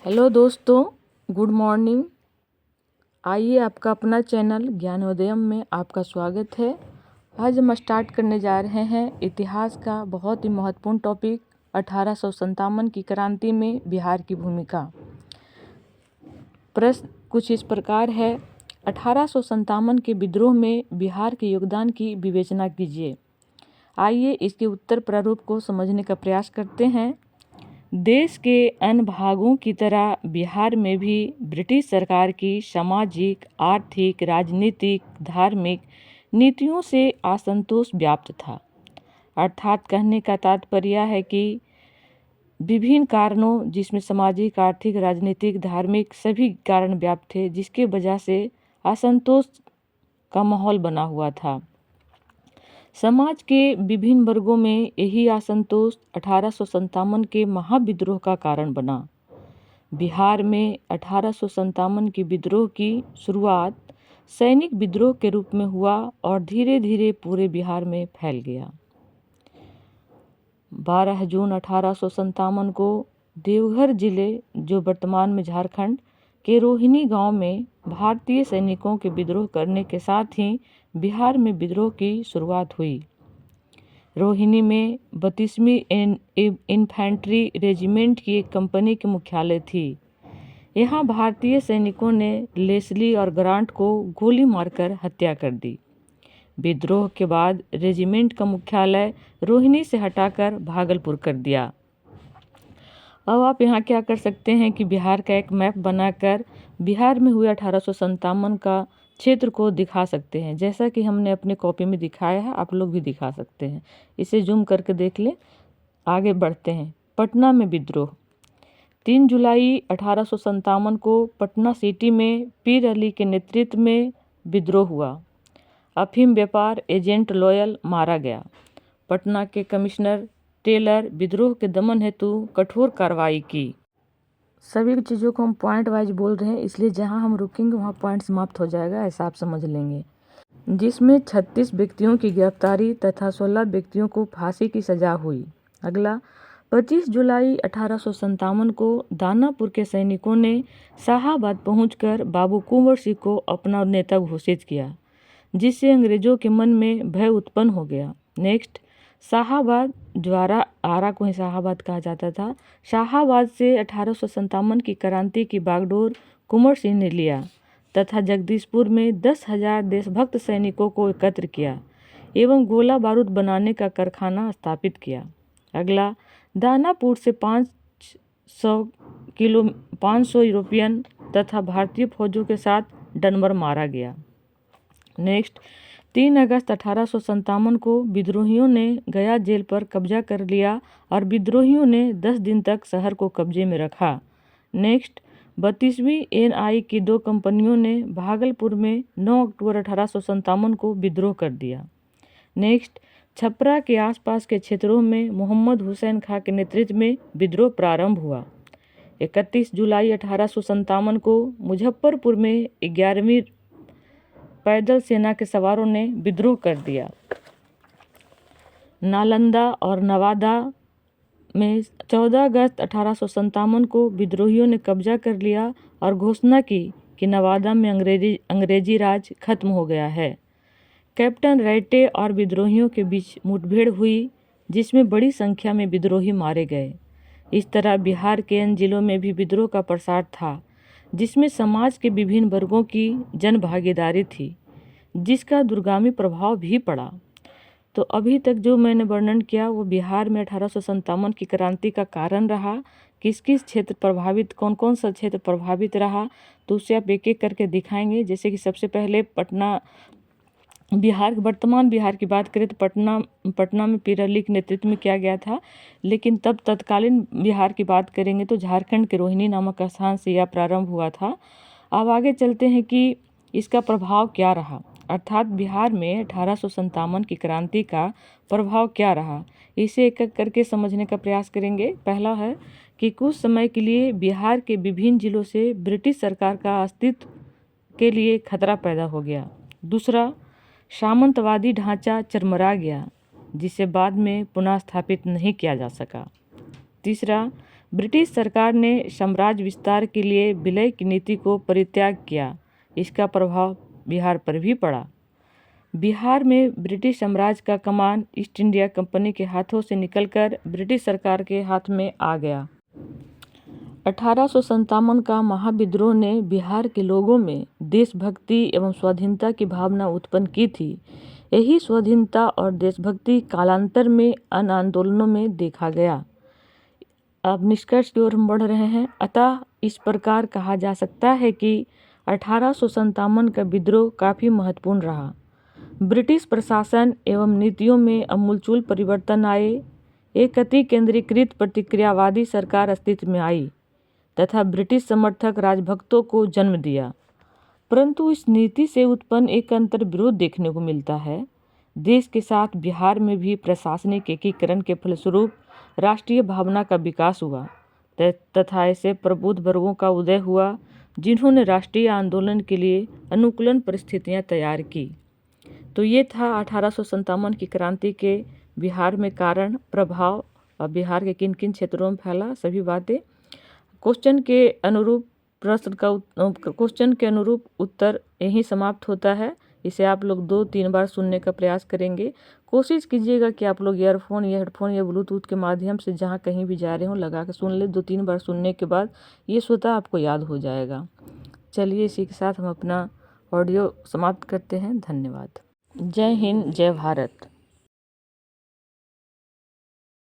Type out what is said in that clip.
Hello दोस्तों, good morning. आइए आपका अपना चैनल ज्ञानोदयम में आपका स्वागत है। आज हम स्टार्ट करने जा रहे हैं इतिहास का बहुत ही महत्वपूर्ण टॉपिक 1857 की क्रांति में बिहार की भूमिका। प्रश्न कुछ इस प्रकार है, 1857 के विद्रोह में बिहार के योगदान की विवेचना कीजिए। आइए इसके उत्तर प्रारूप को समझने का प्रयास करते हैं। देश के अन्य भागों की तरह बिहार में भी ब्रिटिश सरकार की सामाजिक, आर्थिक, राजनीतिक, धार्मिक नीतियों से असंतोष व्याप्त था। अर्थात कहने का तात्पर्य है कि विभिन्न कारणों, जिसमें सामाजिक, आर्थिक, राजनीतिक, धार्मिक सभी कारण व्याप्त थे, जिसके वजह से असंतोष का माहौल बना हुआ था। समाज के विभिन्न वर्गों में यही असंतोष 1857 के महाविद्रोह का कारण बना। बिहार में 1857 के विद्रोह की शुरुआत सैनिक विद्रोह के रूप में हुआ और धीरे धीरे पूरे बिहार में फैल गया। 12 जून 1857 को देवघर जिले, जो वर्तमान में झारखंड के रोहिणी गांव में भारतीय सैनिकों के विद्रोह करने के साथ ही बिहार में विद्रोह की शुरुआत हुई। रोहिणी में 32वीं इन्फेंट्री रेजिमेंट की एक कंपनी की मुख्यालय थी। यहाँ भारतीय सैनिकों ने लेस्ली और ग्रांट को गोली मारकर हत्या कर दी। विद्रोह के बाद रेजिमेंट का मुख्यालय रोहिणी से हटाकर भागलपुर कर दिया। अब आप यहाँ क्या कर सकते हैं कि बिहार का एक मैप बनाकर बिहार में हुए 1857 का क्षेत्र को दिखा सकते हैं। जैसा कि हमने अपने कॉपी में दिखाया है, आप लोग भी दिखा सकते हैं। इसे जूम करके देख लें। आगे बढ़ते हैं। पटना में विद्रोह 3 जुलाई 1857 को पटना सिटी में पीर अली के नेतृत्व में विद्रोह हुआ। अफीम व्यापार एजेंट लॉयल मारा गया। पटना के कमिश्नर टेलर विद्रोह के दमन हेतु कठोर कार्रवाई की। सभी चीज़ों को हम पॉइंट वाइज बोल रहे हैं, इसलिए जहां हम रुकेंगे वहां पॉइंट समाप्त हो जाएगा, ऐसा आप समझ लेंगे। जिसमें 36 व्यक्तियों की गिरफ्तारी तथा 16 व्यक्तियों को फांसी की सजा हुई। अगला 25 जुलाई 1857 को दानापुर के सैनिकों ने शाहाबाद पहुंचकर बाबू कुंवर सिंह को अपना नेता घोषित किया, जिससे अंग्रेजों के मन में भय उत्पन्न हो गया। नेक्स्ट, शाहाबाद, द्वारा आरा को ही शाहाबाद कहा जाता था। शाहाबाद से 1857 की क्रांति की बागडोर कुंवर सिंह ने लिया तथा जगदीशपुर में 10,000 देशभक्त सैनिकों को एकत्र किया एवं गोला बारूद बनाने का कारखाना स्थापित किया। अगला, दानापुर से 500 यूरोपियन तथा भारतीय फौजों के साथ डनमर मारा गया। नेक्स्ट, 3 अगस्त 1857 को विद्रोहियों ने गया जेल पर कब्जा कर लिया और विद्रोहियों ने 10 दिन तक शहर को कब्जे में रखा। नेक्स्ट, 32वीं एनआई की 2 कंपनियों ने भागलपुर में 9 अक्टूबर 1857 को विद्रोह कर दिया। नेक्स्ट, छपरा के आसपास के क्षेत्रों में मोहम्मद हुसैन खां के नेतृत्व में विद्रोह प्रारंभ हुआ। 31 जुलाई 1857 को मुजफ्फरपुर में 11वीं पैदल सेना के सवारों ने विद्रोह कर दिया। नालंदा और नवादा में 14 अगस्त 1857 को विद्रोहियों ने कब्जा कर लिया और घोषणा की कि नवादा में अंग्रेजी राज खत्म हो गया है। कैप्टन रैटे और विद्रोहियों के बीच मुठभेड़ हुई, जिसमें बड़ी संख्या में विद्रोही मारे गए। इस तरह बिहार के अन्य जिलों में भी विद्रोह का प्रसार था, जिसमें समाज के विभिन्न वर्गों की जन भागीदारी थी, जिसका दूरगामी प्रभाव भी पड़ा। तो अभी तक जो मैंने वर्णन किया वो बिहार में 1857 की क्रांति का कारण रहा। किस किस क्षेत्र प्रभावित, कौन कौन सा क्षेत्र प्रभावित रहा, तो उसे आप एक एक करके दिखाएंगे। जैसे कि सबसे पहले पटना, बिहार, वर्तमान बिहार की बात करें तो पटना में पीर अली के नेतृत्व में किया गया था। लेकिन तब तत्कालीन बिहार की बात करेंगे तो झारखंड के रोहिणी नामक स्थान से यह प्रारंभ हुआ था। अब आगे चलते हैं कि इसका प्रभाव क्या रहा, अर्थात बिहार में 1857 की क्रांति का प्रभाव क्या रहा, इसे एक एक करके समझने का प्रयास करेंगे। पहला है कि कुछ समय के लिए बिहार के विभिन्न जिलों से ब्रिटिश सरकार का अस्तित्व के लिए खतरा पैदा हो गया। दूसरा, सामंतवादी ढांचा चरमरा गया, जिसे बाद में पुनः स्थापित नहीं किया जा सका। तीसरा, ब्रिटिश सरकार ने साम्राज्य विस्तार के लिए विलय की नीति को परित्याग किया। इसका प्रभाव बिहार पर भी पड़ा। बिहार में ब्रिटिश साम्राज्य का कमान ईस्ट इंडिया कंपनी के हाथों से निकलकर ब्रिटिश सरकार के हाथ में आ गया। 1857 का महाविद्रोह ने बिहार के लोगों में देशभक्ति एवं स्वाधीनता की भावना उत्पन्न की थी। यही स्वाधीनता और देशभक्ति कालांतर में अन्य आंदोलनों में देखा गया। अब निष्कर्ष की ओर हम बढ़ रहे हैं। अतः इस प्रकार कहा जा सकता है कि 1857 का विद्रोह काफ़ी महत्वपूर्ण रहा। ब्रिटिश प्रशासन एवं नीतियों में आमूलचूल परिवर्तन आए। एक अति केंद्रीकृत प्रतिक्रियावादी सरकार अस्तित्व में आई तथा ब्रिटिश समर्थक राजभक्तों को जन्म दिया। परंतु इस नीति से उत्पन्न एक अंतर विरोध देखने को मिलता है। देश के साथ बिहार में भी प्रशासनिक एकीकरण के फलस्वरूप राष्ट्रीय भावना का विकास हुआ तथा ऐसे प्रबुद्ध वर्गों का उदय हुआ जिन्होंने राष्ट्रीय आंदोलन के लिए अनुकूलन परिस्थितियां तैयार की। तो ये था 1857 की क्रांति के बिहार में कारण, प्रभाव और बिहार के किन किन क्षेत्रों में फैला, सभी बातें। क्वेश्चन के अनुरूप क्वेश्चन के अनुरूप उत्तर यहीं समाप्त होता है। इसे आप लोग 2-3 बार सुनने का प्रयास करेंगे। कोशिश कीजिएगा कि आप लोग ईयरफोन या हेडफोन या ब्लूटूथ के माध्यम से जहाँ कहीं भी जा रहे हो लगा कर सुन ले। 2-3 बार सुनने के बाद ये स्वतः आपको याद हो जाएगा। चलिए इसी के साथ हम अपना ऑडियो समाप्त करते हैं। धन्यवाद। जय हिंद, जय भारत।